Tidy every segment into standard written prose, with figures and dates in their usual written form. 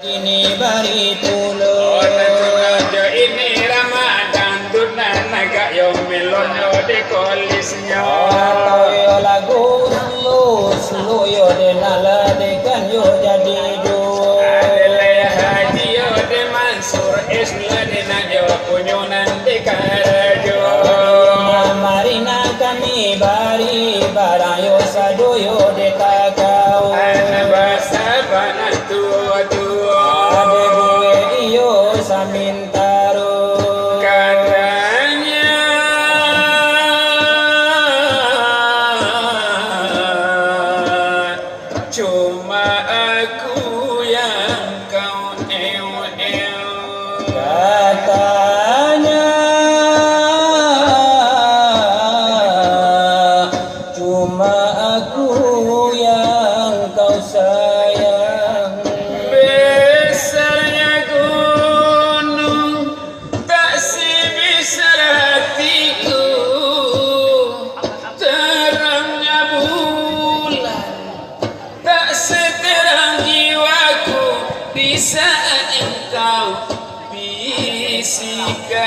Ini bari pulo ini Ramadan dunan naga yo melonyo de kolisnya yo lagu lu yo de nala de kan yo jadi do adele haji yo de Mansur isla de na yo kunyonan de karajo marina kami bari barayo sado yo de takau basa banatu ade gue iyo samintaro katanya cuma aku yang kau katanya cuma aku yang kau sayang besarnya gunung tak sebesar hatiku terangnya bulan tak seterang jiwaku di saat engkau bisikan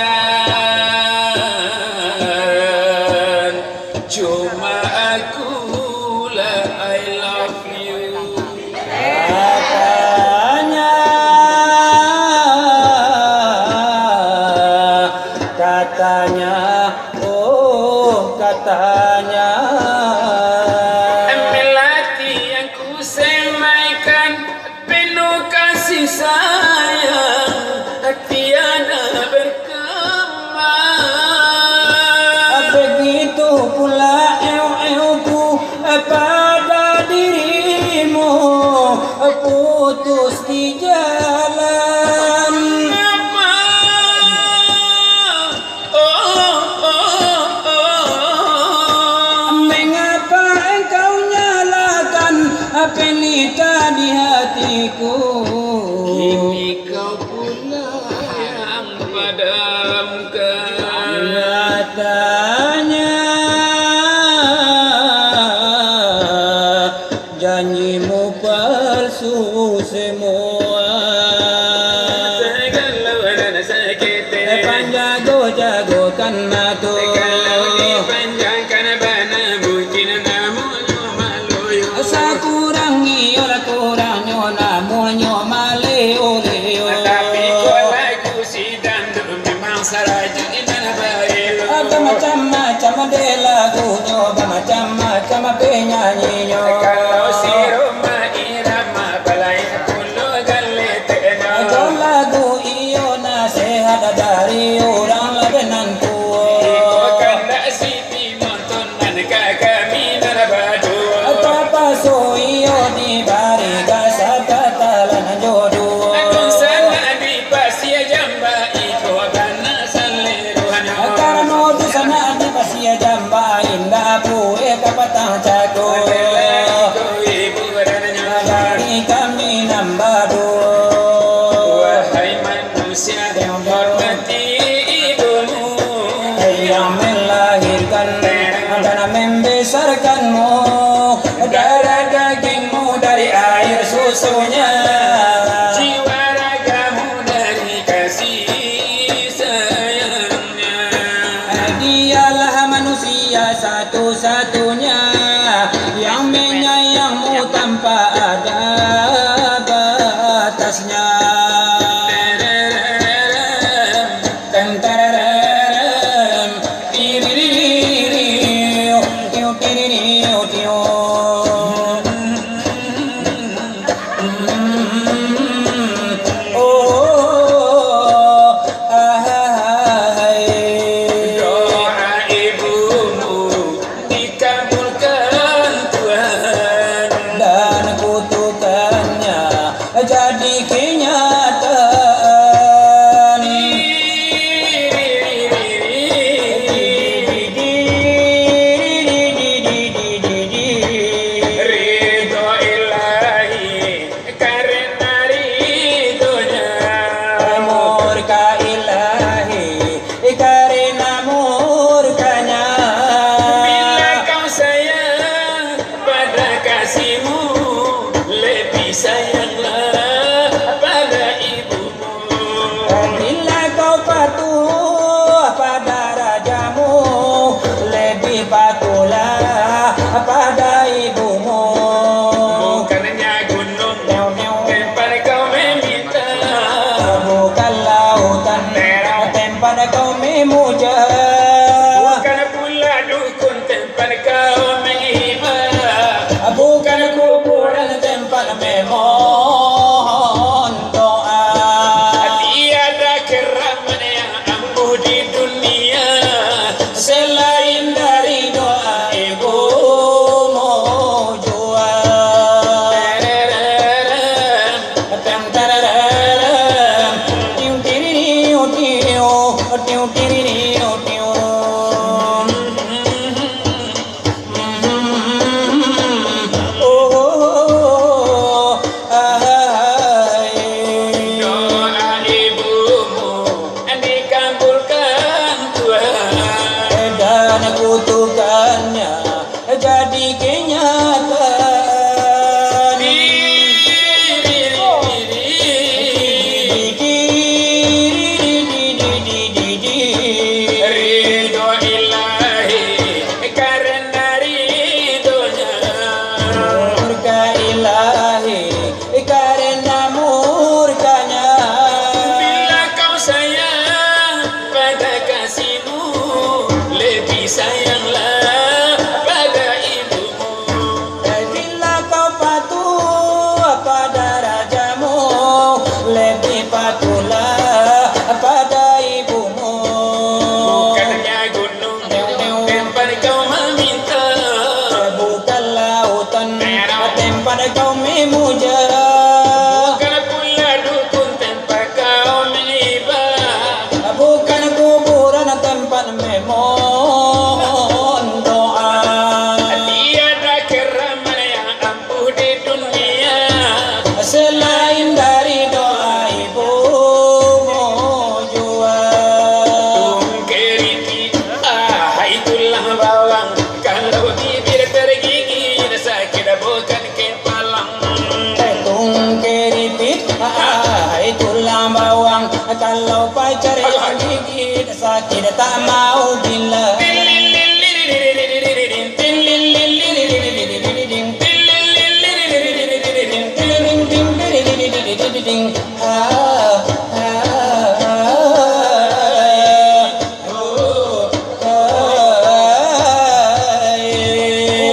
cuma akulah I love you katanya oh katanya melati yang ku semaikan penuh kasih sayang tiada berkembang begitu pula ku pada dirimu putus di jalan mengapa engkau nyalakan pelita di hatiku kini kau pula yang padamkan nyatanya janjimu palsu semua panjago-jagokan nato sakurang iyola kurang nyona monyo maleo leo tapi kau lagu sidang memang saraja indah baik apa macam-macam de lagunyo macam-macam penyanyinya kalau si Roma irama balai kulo galetena lagu iyo nasihat dari orang lebanon iko kanda si pimonton dan kami narabadu apa so iyo di bariga satatalan jodoh Adun sana di pasia jamba iko bana saleruhana karena tu sana di pasia jamba indah pue kapatang cako dari kami nambado wahai manusia hormati ibumu yang melahirkan dan membesarkanmu darah dagingmu dari air susunya jiwa ragamu dari kasih sayangnya dialah manusia satu-satunya yang menyayangmu tanpa ada batasnya tentarem tiriririu tiu tiriririu tiu oh ahai doa ibumu dikabulkan Tuhan dan kutukannya jadi kenyataan ridho ilahi karena ridhonya murka ilahi karena murkanya bila kau sayang pada kasihmu lebih sayanglah keripit, tulang bawang. Kalau pacar yang gigit sakit tak mau bila.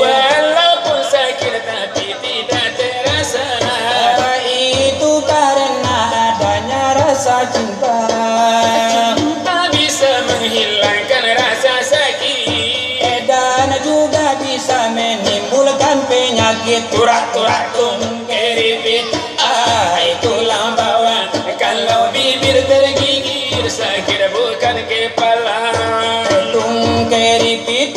Walaupun sakit tapi tidak terasa. Itu karena adanya rasa cinta. Tak bisa menghilangkan rasa sakit. Dan juga bisa menimbulkan penyakit. Turak-turak tung keripit, tulang bawang. Kalau bibir tergigit sakit bukan kepala. Tung keripit,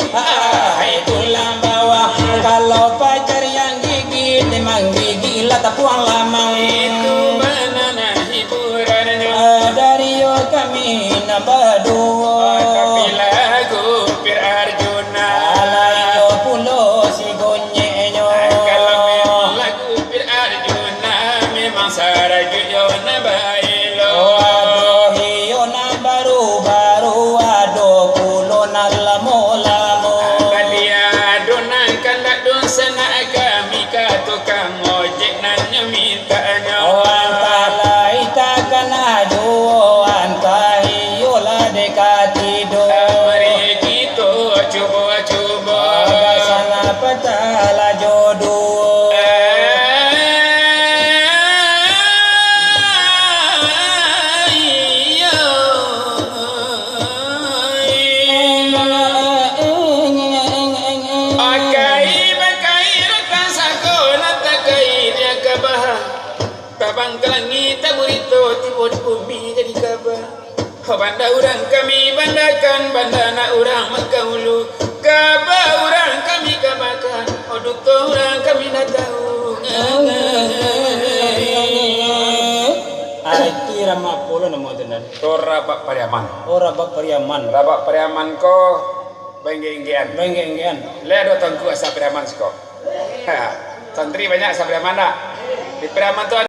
tulang bawah. Kalau pacar yang gigit memang gigi lah tak puang lama. Itu mana hiburannya. Dari yo kami nambah dua. Tapi lagu Pir Arjuna. Alayo pulo si gonyeknyo. Kalau memang lagu Pir Arjuna memang saraju yo na bailo. Aduh hiyo na baru-baru. Aduh pulo na lamo-lamo. Badia donan kandak don sana kami tukang ojek nanya mintanya. Antala itakan ajo anta hiyo la dekati do. Mari kita cuba-cuba. Sana patala jodoh. Tabang ke langit taburito tiba di bumi jadi kabar. Banda urang kami bandakan, banda na urang makaulu. Kabar urang kami kabakan, duka urang kami nak tahu. Itu irama polo nama tenan. Tora bak pariaman. Ora bak pariaman. Rabak pariaman ko bengge-enggean. Bengeng-engean. Le do tangku asa pariaman sko. Santri banyak asa pariaman dak. Di pariaman tu